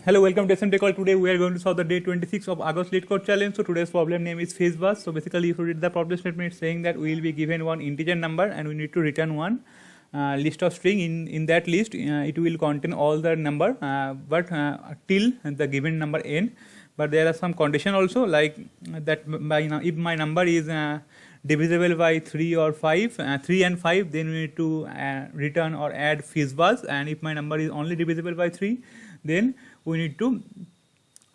Hello, welcome to SMT Call. Today we are going to solve the day 26 of August LeetCode challenge. So today's problem name is FizzBuzz. So basically, if you read the problem statement, it's saying that we will be given one integer number and we need to return one list of string. In that list, it will contain all the number, but till the given number n. But there are some condition also, like that if my number is divisible by 3 or 5, 3 and 5, then we need to return or add FizzBuzz. And if my number is only divisible by 3, then we need to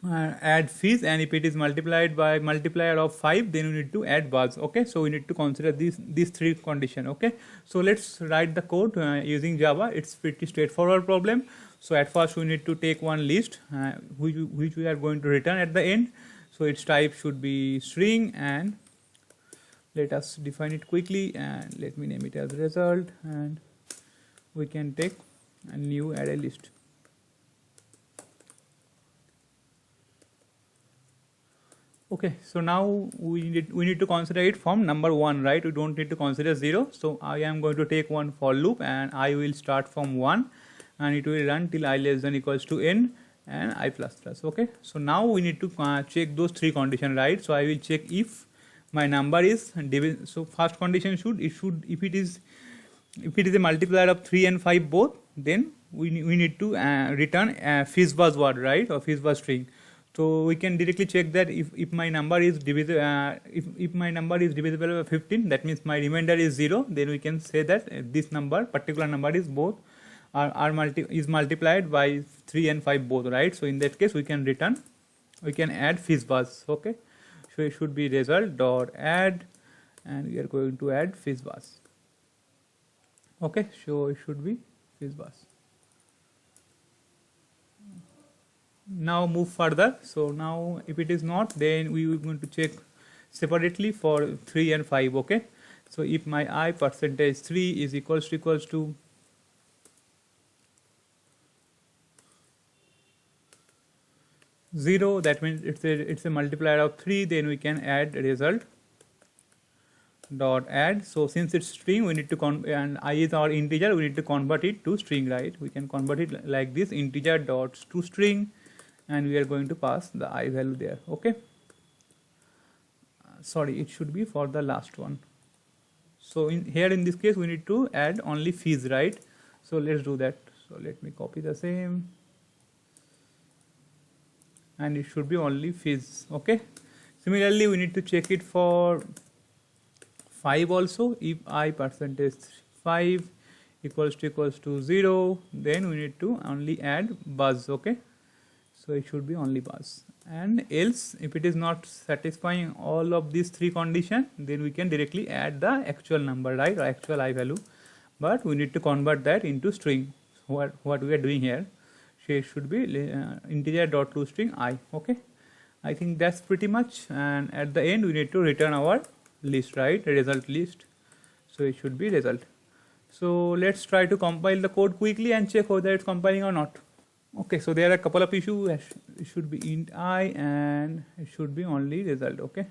add fizz, and if it is multiplied by multiplier of 5, then we need to add buzz. Okay, so we need to consider these three condition. Okay, so let's write the code using Java. It's pretty straightforward problem. So at first we need to take one list which we are going to return at the end. So its type should be string, and let us define it quickly, and let me name it as result, and we can take a new array list. Okay, so now we need to consider it from number 1, right? We don't need to consider 0. So I am going to take one for loop, and I will start from 1 and it will run till I less than equals to n and I plus plus. Okay, so now we need to check those three conditions, right? So I will check if my number is so first condition if it is a multiplier of 3 and 5 both, then we need to return FizzBuzz word, right, or FizzBuzz string. So we can directly check that if my number is divisible, if my number is divisible by 15, that means my remainder is 0. Then we can say that this particular number is both is multiplied by 3 and 5 both, right? So in that case, we can add FizzBuzz. Okay, so it should be result dot add, and we are going to add FizzBuzz. Okay, so it should be FizzBuzz. Now move further. So now if it is not, then we are going to check separately for 3 and 5. Okay, so if my I percentage 3 is equals to 0, that means it's a multiplier of 3, then we can add result dot add. So since it's string, we need to and I is our integer, we need to convert it to string, right? We can convert it like this, integer dot to string, and we are going to pass the I value there. Okay, sorry, it should be for the last one. So in this case, we need to add only fizz, right? So let's do that. So let me copy the same, and it should be only fizz. Okay, similarly we need to check it for 5 also. If I percentage 5 equals to 0, then we need to only add buzz. Okay, so it should be only buzz, and else if it is not satisfying all of these three conditions, then we can directly add the actual number, right, or actual I value, but we need to convert that into string. What we are doing here, so it should be integer dot to string I. Okay, I think that's pretty much, and at the end we need to return our list, right, result list. So it should be result. So let's try to compile the code quickly and check whether it's compiling or not. Okay, so there are a couple of issues. It should be int I, and it should be only result. Okay,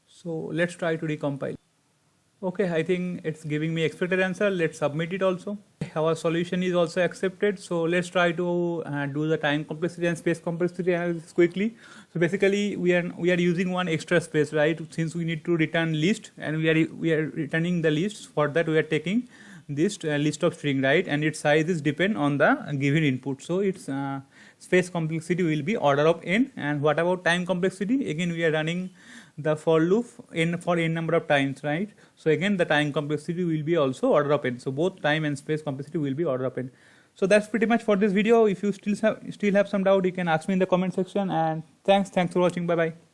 so let's try to recompile. Okay, I think it's giving me expected answer. Let's submit it also. Our solution is also accepted. So let's try to do the time complexity and space complexity analysis quickly. So basically we are using one extra space, right? Since we need to return list, and we are returning the list. For that we are taking this list of string, right, and its size is depend on the given input. So its space complexity will be order of n. And what about time complexity? Again we are running the for loop for n number of times, right? So again the time complexity will be also order of n. So both time and space complexity will be order of n. So that's pretty much for this video. If you still have some doubt, you can ask me in the comment section, and thanks for watching. Bye bye.